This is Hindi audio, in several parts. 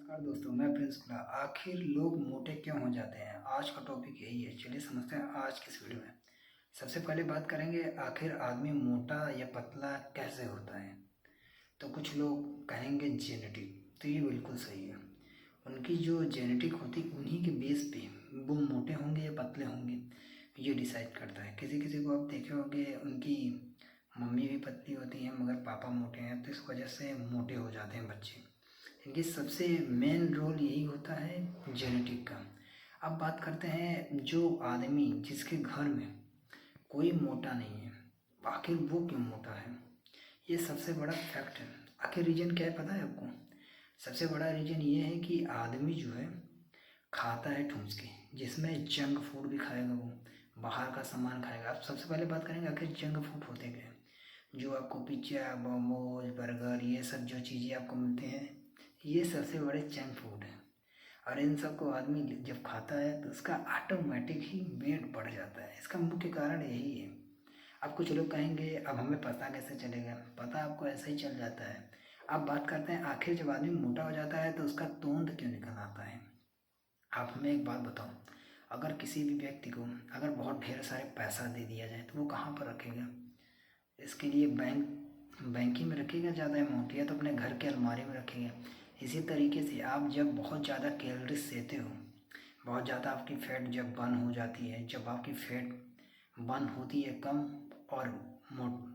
नमस्कार दोस्तों, मैं प्रिंस कुला। आखिर लोग मोटे क्यों हो जाते हैं? आज का टॉपिक यही है। चलिए समझते हैं आज की इस वीडियो में। सबसे पहले बात करेंगे, आखिर आदमी मोटा या पतला कैसे होता है। तो कुछ लोग कहेंगे जेनेटिक, तो ये बिल्कुल सही है। उनकी जो जेनेटिक होती है उन्हीं के बेस पे वो मोटे होंगे या पतले होंगे, ये डिसाइड करता है। किसी किसी को आप देखे होंगे, उनकी मम्मी भी पतली होती हैं मगर पापा मोटे हैं, तो इस वजह से मोटे हो जाते हैं बच्चे। इनकी सबसे मेन रोल यही होता है जेनेटिक का। अब बात करते हैं, जो आदमी जिसके घर में कोई मोटा नहीं है, आखिर वो क्यों मोटा है? ये सबसे बड़ा फैक्ट है। आखिर रीज़न क्या है पता है आपको? सबसे बड़ा रीज़न ये है कि आदमी जो है खाता है ठूस के, जिसमें जंक फूड भी खाएगा, वो बाहर का सामान खाएगा। आप सबसे पहले बात करेंगे आखिर जंक फूड होते क्या हैं। जो आपको पिज्ज़ा, मोमोज, बर्गर, ये सब जो चीज़ें आपको मिलते हैं, ये सबसे बड़े जंक फूड हैं। और इन सबको आदमी जब खाता है तो उसका ऑटोमेटिक ही वेट बढ़ जाता है। इसका मुख्य कारण यही है। अब कुछ लोग कहेंगे अब हमें पता कैसे चलेगा? पता आपको ऐसे ही चल जाता है। अब बात करते हैं, आखिर जब आदमी मोटा हो जाता है तो उसका तोंद क्यों निकल आता है। आप हमें एक बात बताओ, अगर किसी भी व्यक्ति को अगर बहुत ढेर सारे पैसा दे दिया जाए तो वो कहाँ पर रखेगा? इसके लिए बैंक ही में रखेगा ज़्यादा अमाउंट, या तो अपने घर के अलमारी में रखेगा। इसी तरीके से आप जब बहुत ज़्यादा कैलोरीज लेते हो, बहुत ज़्यादा आपकी फ़ैट जब बर्न हो जाती है, जब आपकी फ़ैट बर्न होती है कम, और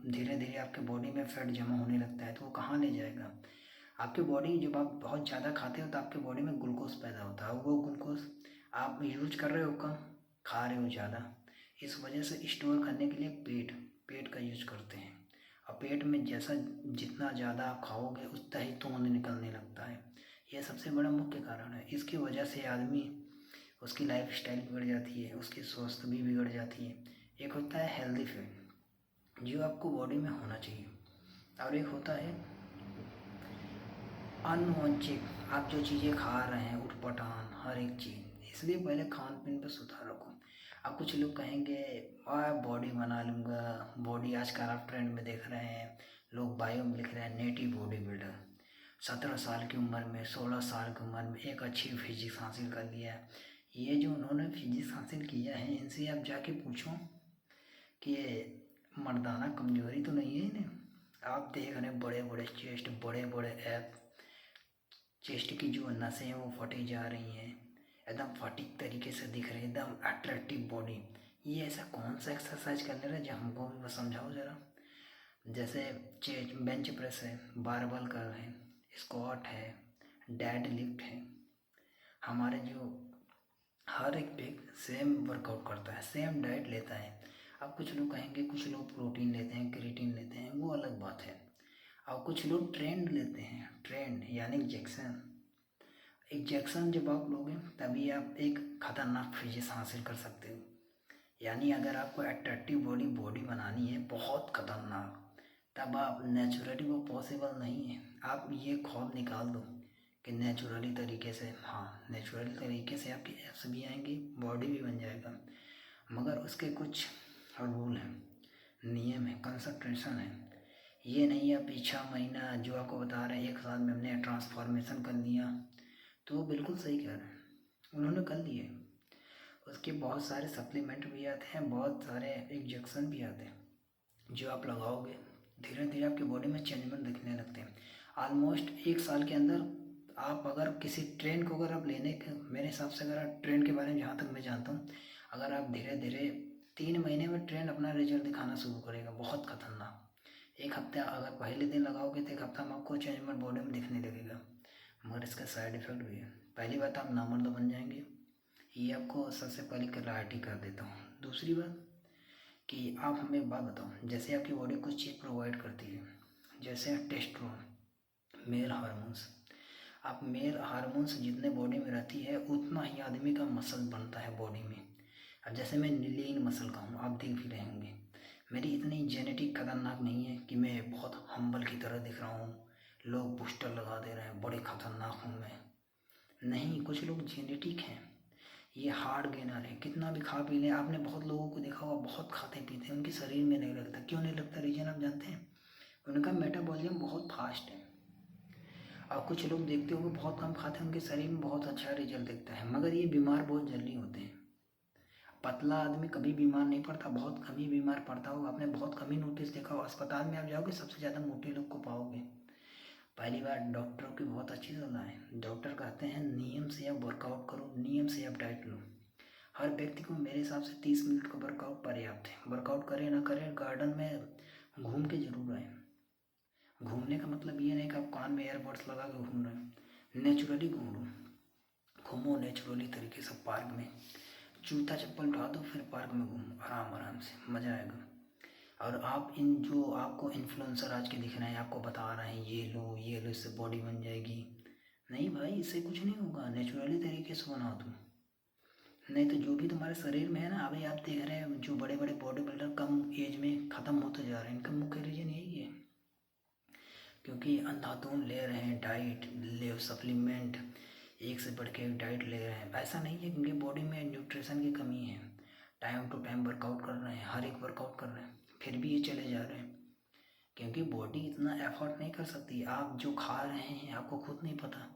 धीरे धीरे आपके बॉडी में फ़ैट जमा होने लगता है, तो वो कहाँ ले जाएगा? आपकी बॉडी, जब आप बहुत ज़्यादा खाते हो तो आपके बॉडी में ग्लूकोज पैदा होता है। वो ग्लूकोज आप यूज कर रहे हो कम, खा रहे हो ज़्यादा। इस वजह से स्टोर करने के लिए पेट का यूज करते हैं। और पेट में जैसा जितना ज़्यादा आप खाओगे उतना ही तोंद निकलने लगता है। यह सबसे बड़ा मुख्य कारण है। इसकी वजह से आदमी, उसकी लाइफ स्टाइल बिगड़ जाती है, उसकी स्वास्थ्य भी बिगड़ जाती है। एक होता है हेल्दी फैट, जो आपको बॉडी में होना चाहिए, और एक होता है अनवांछित, आप जो चीज़ें खा रहे हैं उठपटांग हर एक चीज़। इसलिए पहले खान पीन पर सुधार रखो। अब कुछ लोग कहेंगे बॉडी बना लूँगा। बॉडी आजकल आप ट्रेंड में देख रहे हैं, लोग बायो में लिख रहे हैं नेटिव बॉडी बिल्डर। 17 साल की उम्र में, 16 साल की उम्र में एक अच्छी फिजिक्स हासिल कर लिया है। ये जो उन्होंने फिजिक्स हासिल किया है, इनसे आप जाके पूछो कि मर्दाना कमजोरी तो नहीं है इन्हें। आप देख रहे हैं बड़े बड़े चेस्ट, बड़े बड़े ऐप, चेस्ट की जो नसें हैं वो फटी जा रही हैं, एकदम फटी तरीके से दिख रही है, एकदम अट्रैक्टिव बॉडी। ये ऐसा कौन सा एक्सरसाइज करने रहे जो हमको भी समझाओ ज़रा। जैसे बेंच प्रेस है, बारबल कर रहे हैं, स्क्वाट है, डेड लिफ्ट है। हमारे जो हर एक व्यक्ति सेम वर्कआउट करता है, सेम डाइट लेता है। अब कुछ लोग कहेंगे, कुछ लोग प्रोटीन लेते हैं, क्रिएटिन लेते हैं, वो अलग बात है। और कुछ लोग ट्रेंड लेते हैं, ट्रेंड यानी इंजेक्शन जब आप लोगे तभी आप एक खतरनाक फिजिक्स हासिल कर सकते हो। यानी अगर आपको अट्रैक्टिव बॉडी बनानी है बहुत खतरनाक, तब आप नेचुरली, वो पॉसिबल नहीं है। आप ये ख्वाब निकाल दो कि नेचुरली तरीके से, हाँ नेचुरली तरीके से आपके एब्स भी आएंगी, बॉडी भी बन जाएगा, मगर उसके कुछ रूल हैं, नियम है, कंसंट्रेशन है। ये नहीं आप 6 महीना जो आपको बता रहे हैं 1 साल में हमने ट्रांसफॉर्मेशन कर लिया, तो वो बिल्कुल सही कह रहे हैं, उन्होंने कर लिए। उसके बहुत सारे सप्लीमेंट भी आते हैं, बहुत सारे इंजेक्शन भी आते हैं, जो आप लगाओगे धीरे धीरे आपकी बॉडी में चेंजमेंट दिखने लगते हैं। ऑलमोस्ट 1 साल के अंदर आप अगर किसी ट्रेंड को अगर आप लेने के, मेरे हिसाब से अगर आप ट्रेंड के बारे में, जहाँ तक मैं जानता हूँ, अगर आप धीरे धीरे 3 महीने में ट्रेंड अपना रिजल्ट दिखाना शुरू करेगा, बहुत खतरनाक। 1 हफ्ता अगर पहले दिन लगाओगे तो 1 हफ्ता में आपको चेंजमेंट बॉडी में दिखने लगेगा, मगर इसका साइड इफ़ेक्ट भी है। पहली बात, आप नामर्द बन जाएंगे, ये आपको सबसे पहले क्लैरिटी कर देता हूँ। दूसरी बात कि आप हमें एक बात बताओ, जैसे आपकी बॉडी कुछ चीज़ प्रोवाइड करती है, जैसे टेस्टोस्टेरोन, मेल हार्मोन्स। आप मेल हार्मोन्स जितने बॉडी में रहती है उतना ही आदमी का मसल बनता है बॉडी में। अब जैसे मैं लीन मसल का हूँ, आप देख भी रहे होंगे, मेरी इतनी जेनेटिक खतरनाक नहीं है कि मैं बहुत हम्बल की तरह दिख रहा हूँ, लोग बूस्टर लगा दे रहे हैं, बड़े खतरनाक हूँ मैं। नहीं, कुछ लोग जेनेटिक हैं, ये हार्ड गेनर है, कितना भी खा पी लें। आपने बहुत लोगों को देखा होगा, बहुत खाते पीते हैं, उनके शरीर में नहीं लगता। क्यों नहीं लगता? रीजन आप जानते हैं? उनका मेटाबॉलिज्म बहुत फास्ट है। और कुछ लोग देखते हो बहुत कम खाते हैं, उनके शरीर में बहुत अच्छा रिजल्ट दिखता है, मगर ये बीमार बहुत जल्दी होते हैं। पतला आदमी कभी बीमार नहीं पड़ता, बहुत कम ही बीमार पड़ता होगा। आपने बहुत कम ही नोटिस देखा हो, अस्पताल में आप जाओगे सबसे ज़्यादा मोटे लोग को पाओगे। पहली बार डॉक्टरों की बहुत अच्छी सलाह है। डॉक्टर कहते हैं नियम से आप वर्कआउट करो, नियम से आप डाइट लो। हर व्यक्ति को मेरे हिसाब से 30 मिनट का वर्कआउट पर्याप्त है। वर्कआउट करे ना करे, गार्डन में घूम के जरूर आए। घूमने का मतलब ये नहीं कि आप कान में एयरबड्स लगा के घूम रहे हैं। नेचुरली घूमो नेचुरली तरीके से। पार्क में जूता चप्पल उठा दो, फिर पार्क में घूमो आराम आराम से, मज़ा आएगा। और आप इन जो आपको इन्फ्लुएंसर आज के दिख रहे हैं, आपको बता रहे हैं ये लो इससे बॉडी बन जाएगी, नहीं भाई, इससे कुछ नहीं होगा। नेचुरली तरीके से बनाओ तुम, नहीं तो जो भी तुम्हारे शरीर में है ना, अभी आप देख रहे हैं जो बड़े बड़े बॉडी बिल्डर कम एज में ख़त्म होते जा रहे हैं, इनका मुख्य रीजन यही है, क्योंकि अंधाधुंध ले रहे हैं डाइट, ले सप्लीमेंट, एक से बढ़ के एक डाइट ले रहे हैं। ऐसा नहीं है कि उनकी बॉडी में न्यूट्रिशन की कमी है, टाइम टू टाइम वर्कआउट कर रहे हैं, हर एक वर्कआउट कर रहे हैं, फिर भी ये चले जा रहे हैं, क्योंकि बॉडी इतना एफर्ट नहीं कर सकती। आप जो खा रहे हैं आपको खुद नहीं पता।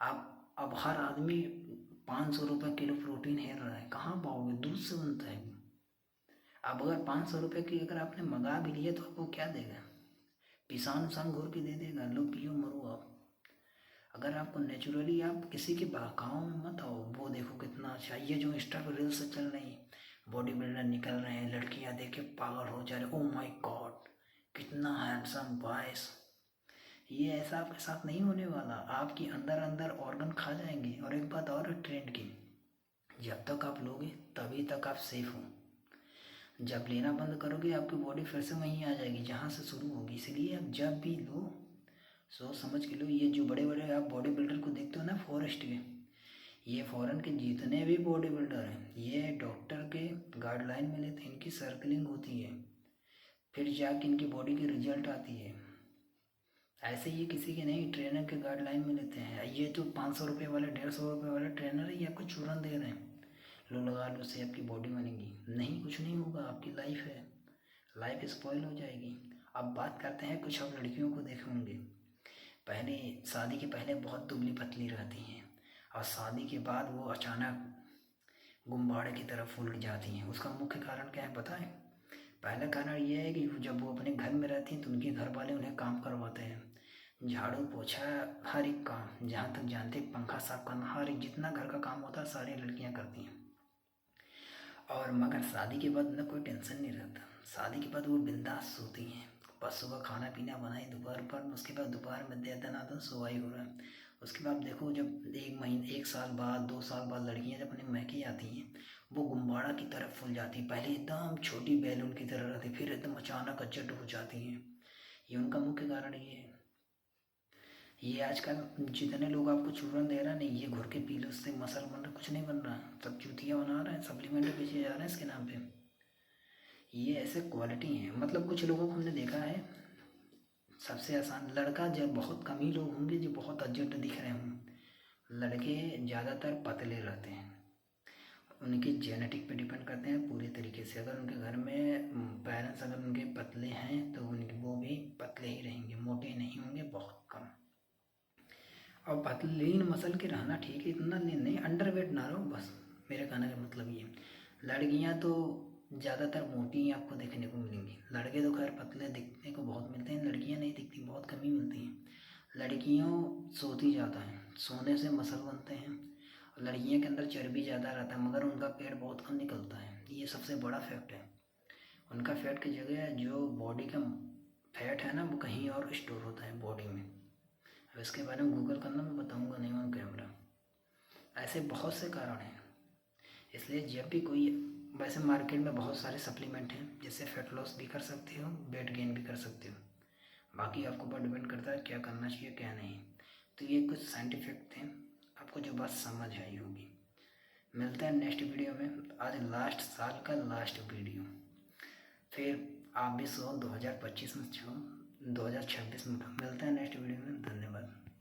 आप अब हर आदमी 500 रुपये किलो प्रोटीन हेर रहा है, कहाँ पाओगे? दूध से बनता है। अब अगर 500 रुपये की अगर आपने मंगा भी लिया तो आपको क्या देगा? पिसान उसान घोर के दे देगा, लो पियो मरो आप। अगर आपको नेचुरली, आप किसी के बहकाव में मत आओ। वो देखो कितना अच्छा, ये जो इंस्टा पर रील्स चल रही है, बॉडी बिल्डर निकल रहे हैं, लड़कियां देख के पागल हो जा रहे, ओ माय गॉड कितना हैंडसम बॉयज। ये ऐसा आपके साथ नहीं होने वाला, आपकी अंदर अंदर ऑर्गन खा जाएंगे। और एक बात और है ट्रेंड की, जब तक आप लोगे तभी तक आप सेफ हो। जब लेना बंद करोगे आपकी बॉडी फिर से वहीं आ जाएगी जहाँ से शुरू होगी। इसलिए आप जब भी लो सोच समझ के लो। ये जो बड़े बड़े आप बॉडी बिल्डर को देखते हो ना फॉरेस्ट के, ये फॉरेन के जितने भी बॉडी बिल्डर हैं, ये डॉक्टर के गाइडलाइन में लेते हैं, इनकी सर्कलिंग होती है, फिर जाके इनकी बॉडी की रिजल्ट आती है। ऐसे ये किसी के नहीं, ट्रेनर के गाइडलाइन में लेते हैं। ये जो 500 रुपये वाले 150 रुपये वाले ट्रेनर है, ये आपको चूरन दे रहे हैं, लो लगा लो, उससे आपकी बॉडी बनेगी। नहीं, कुछ नहीं होगा, आपकी लाइफ है, लाइफ स्पॉइल हो जाएगी। अब बात करते हैं, कुछ आप लड़कियों को देखे होंगे, पहले शादी के पहले बहुत दुबली पतली रहती हैं, और शादी के बाद वो अचानक गुब्बारे की तरफ फूल जाती हैं। उसका मुख्य कारण क्या है पता है? पहला कारण ये है कि जब वो अपने घर में रहती हैं तो उनके घर वाले उन्हें काम करवाते हैं, झाड़ू पोछा, हर एक काम, जहाँ तक जानते, पंखा साफ करना, हर एक जितना घर का काम होता है सारी लड़कियाँ करती हैं। और मगर शादी के बाद उन्हें कोई टेंशन नहीं रहता। शादी के बाद वो बिंदास सोती हैं, बस सुबह खाना पीना बनाई दोपहर पर, उसके बाद दोपहर में दनादन सोवाई हो रहा है। उसके बाद देखो जब 1 साल बाद 2 साल बाद लड़कियां जब अपने मैके आती हैं, वो गुब्बारा की तरफ फूल जाती, पहले एकदम छोटी बैलून की तरह रहती, फिर एकदम अचानक अचट हो जाती हैं। ये उनका मुख्य कारण ये है। ये आजकल जितने लोग आपको चूरन दे रहा है, नहीं ये घुर के पी लो, उससे मसल बन रहा, कुछ नहीं बन रहा, सब चूतियाँ बना रहे हैं, सप्लीमेंट बेचे जा रहे हैं इसके नाम पे। ये ऐसे क्वालिटी हैं। मतलब कुछ लोगों को हमने देखा है, सबसे आसान लड़का, जब बहुत कम ही लोग होंगे जो बहुत अजट दिख रहे हों, लड़के ज़्यादातर पतले रहते हैं। उनके जेनेटिक पे डिपेंड करते हैं पूरी तरीके से। अगर उनके घर में पेरेंट्स अगर उनके पतले हैं तो उनके वो भी पतले ही रहेंगे, मोटे नहीं होंगे, बहुत कम। और पतले लीन मसल के रहना ठीक है, इतना लीन नहीं, अंडरवेट ना रहो बस, मेरे कहने का मतलब ये। लड़कियां तो ज़्यादातर मोटी ही आपको देखने को मिलेंगी, लड़के तो खैर पतले दिखने को बहुत मिलते हैं, लड़कियां नहीं दिखती, बहुत कम ही मिलती हैं। लड़कियों सोती ज़्यादा हैं, सोने से मसल बनते हैं। लड़कियों के अंदर चर्बी ज़्यादा रहता है, मगर उनका पेट बहुत कम निकलता है, ये सबसे बड़ा फैक्ट है। उनका फैट की जगह जो बॉडी का फैट है ना, वो कहीं और स्टोर होता है बॉडी में। अब इसके बारे में गूगल करना, मैं बताऊंगा नहीं ऑन कैमरा। ऐसे बहुत से कारण हैं। इसलिए जब भी कोई, वैसे मार्केट में बहुत सारे सप्लीमेंट हैं जिससे फैट लॉस भी कर सकते हो, वेट गेन भी कर सकते हो। बाकी आपके ऊपर डिपेंड करता है क्या करना चाहिए क्या नहीं। तो ये कुछ साइंटिफिक थे, आपको जो बात समझ आई होगी। मिलते हैं नेक्स्ट वीडियो में। आज लास्ट साल का लास्ट वीडियो, फिर आप भी 2025 में छो, 2026 में मिलते हैं नेक्स्ट वीडियो में। धन्यवाद।